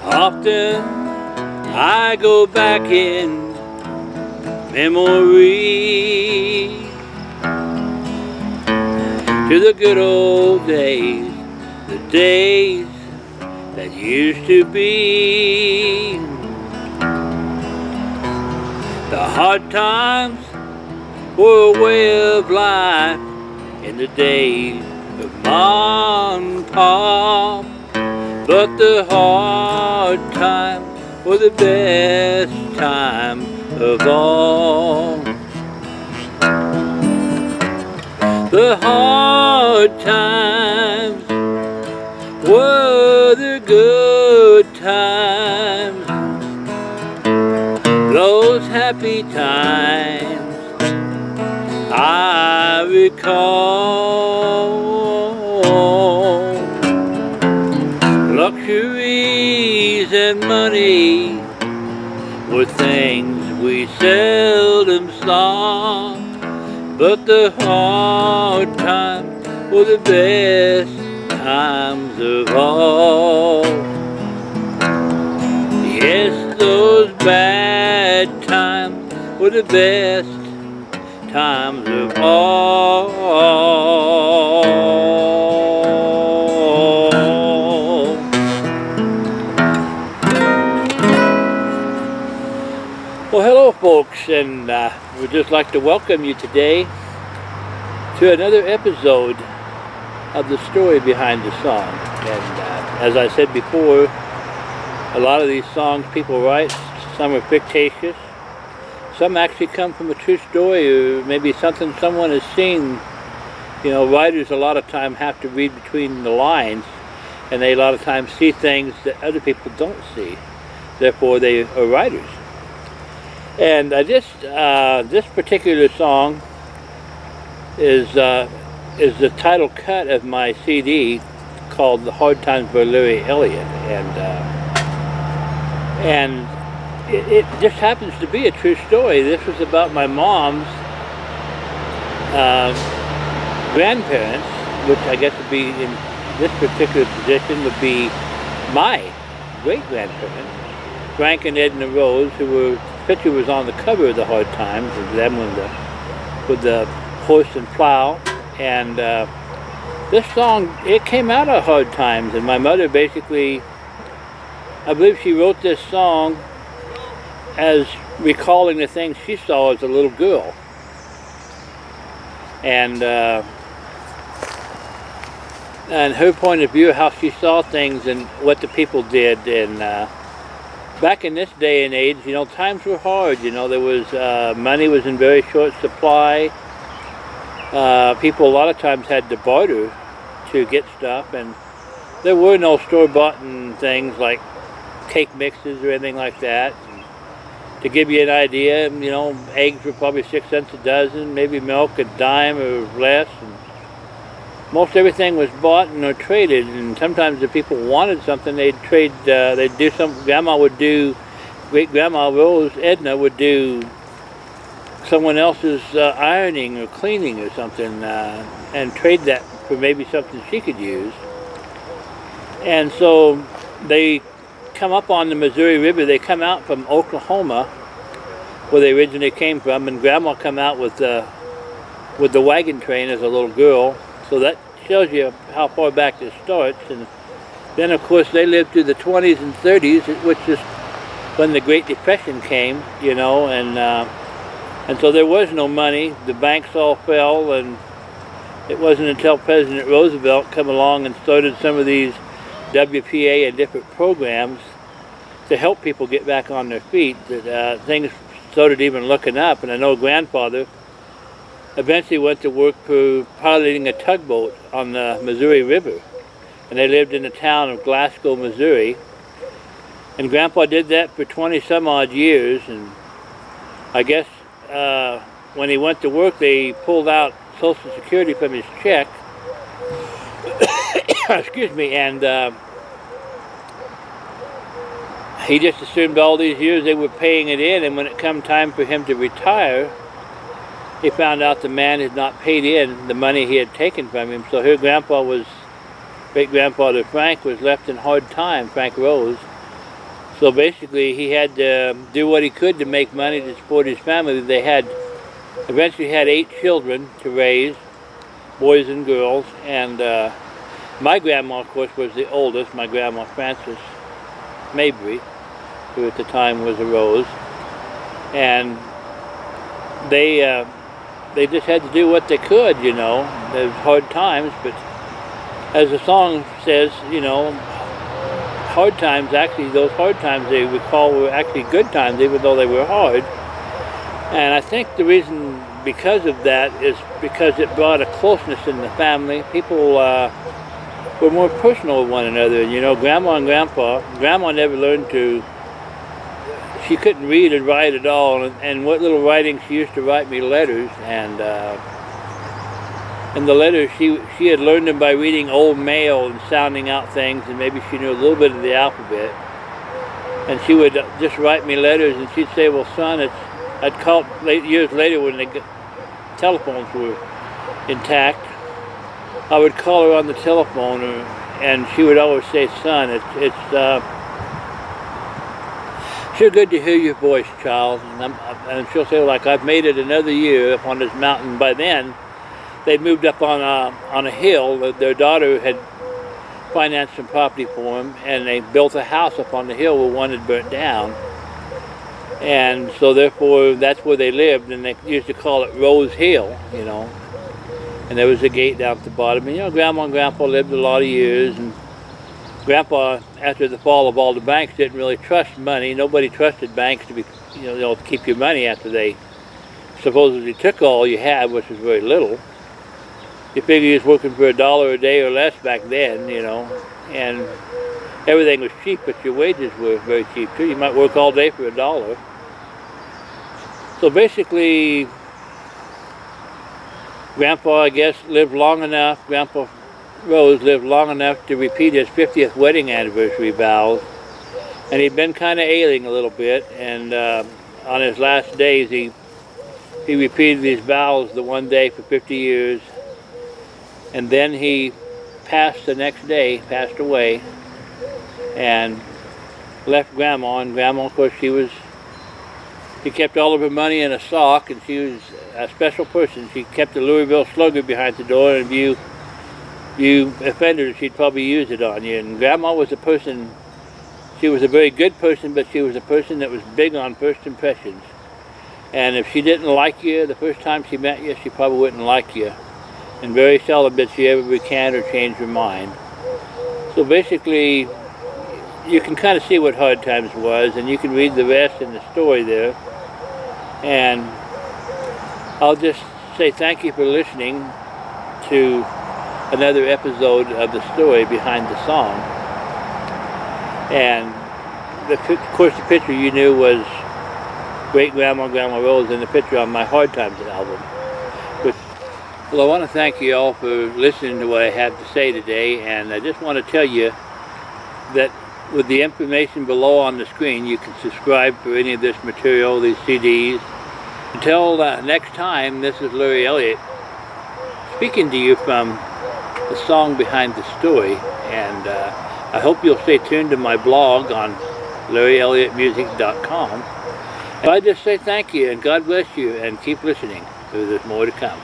Often I go back in memory to the good old days, the days that used to be. The hard times were a way of life in the days of Mom and Pop. But the hard times were the best time of all. The hard times were the good times. Those happy times I recall. Luxuries and money were things we seldom saw, but the hard times were the best times of all. Yes, those bad times were the best times of all. Well, hello folks, and we'd just like to welcome you today to another episode of the story behind the song. And as I said before, a lot of these songs people write, some are fictitious, some actually come from a true story or maybe something someone has seen. You know, writers a lot of times have to read between the lines, and they a lot of times see things that other people don't see. Therefore, they are writers. And this particular song is the title cut of my CD called "The Hard Times" by Elliott, and it just happens to be a true story. This was about my mom's grandparents, which I guess would be in this particular position would be my great-grandparents, Frank and Edna Rose, who were. Picture was on the cover of the Hard Times, of them with the horse and plow. And this song, it came out of Hard Times, and my mother basically, I believe she wrote this song as recalling the things she saw as a little girl. And her point of view, how she saw things and what the people did. And back in this day and age, you know, times were hard. You know, there was money was in very short supply. People a lot of times had to barter to get stuff, and there were no store-bought things like cake mixes or anything like that. And to give you an idea, you know, eggs were probably 6 cents a dozen, maybe milk a dime or less. And most everything was bought and or traded, and sometimes if people wanted something, they'd trade. They'd do something. Grandma would do. Great Grandma Rose Edna would do someone else's ironing or cleaning or something, and trade that for maybe something she could use. And so they come up on the Missouri River. They come out from Oklahoma, where they originally came from, and Grandma come out with the wagon train as a little girl. So that shows you how far back this starts. And then of course they lived through the 20s and 30s, which is when the Great Depression came, you know, and so there was no money. The banks all fell, and it wasn't until President Roosevelt came along and started some of these WPA and different programs to help people get back on their feet that things started even looking up. And I know Grandfather eventually went to work for piloting a tugboat on the Missouri River, and they lived in the town of Glasgow, Missouri. And Grandpa did that for 20 some odd years, and I guess when he went to work, they pulled out Social Security from his check. Excuse me, and he just assumed all these years they were paying it in, and when it come time for him to retire, he found out the man had not paid in the money he had taken from him. So her great-grandfather Frank was left in hard time, Frank Rose, So basically he had to do what he could to make money to support his family. They eventually had 8 children to raise, boys and girls, and my grandma, of course, was the oldest, my grandma Frances Mabry, who at the time was a Rose, and they just had to do what they could, you know. There was hard times, but as the song says, you know, hard times, actually those hard times they recall were actually good times, even though they were hard. And I think the reason because of that is because it brought a closeness in the family. People were more personal with one another. You know, Grandma and Grandpa, Grandma never learned to, she couldn't read and write at all, and what little writing she used to write me letters, and the letters she had learned them by reading old mail and sounding out things, and maybe she knew a little bit of the alphabet, and she would just write me letters, and she'd say, well son, I'd call years later when the telephones were intact, I would call her on the telephone, and she would always say, son, it's sure good to hear your voice, child. And she'll say, like, I've made it another year up on this mountain. By then, they'd moved up on a hill. Their daughter had financed some property for them, and they built a house up on the hill where one had burnt down. And so therefore, that's where they lived, and they used to call it Rose Hill, you know. And there was a gate down at the bottom. And, you know, Grandma and Grandpa lived a lot of years, and Grandpa, after the fall of all the banks, didn't really trust money. Nobody trusted banks to be, you know, to keep your money after they supposedly took all you had, which was very little. You figure you was working for $1 a day or less back then, you know, and everything was cheap, but your wages were very cheap too. You might work all day for $1. So basically, Grandpa, I guess, lived long enough, Grandpa Rose lived long enough to repeat his 50th wedding anniversary vows, and he'd been kind of ailing a little bit, and on his last days he repeated these vows the one day for 50 years, and then he passed the next day, passed away, and left Grandma. And Grandma, of course, she kept all of her money in a sock, and she was a special person. She kept the Louisville Slugger behind the door, and if you offended her, she'd probably use it on you. And Grandma was a person, she was a very good person, but she was a person that was big on first impressions. And if she didn't like you the first time she met you, she probably wouldn't like you. And very seldom did she ever recant or change her mind. So basically, you can kind of see what Hard Times was, and you can read the rest in the story there. And I'll just say thank you for listening to another episode of the story behind the song. And of course the picture you knew was Great Grandma Grandma Rose in the picture on my Hard Times album. Well, I want to thank you all for listening to what I have to say today, and I just want to tell you that with the information below on the screen, you can subscribe for any of this material, these CDs. Until next time, this is Larry Elliott speaking to you from the song behind the story, and I hope you'll stay tuned to my blog on LarryElliottMusic.com. I just say thank you, and God bless you, and keep listening, because there's more to come.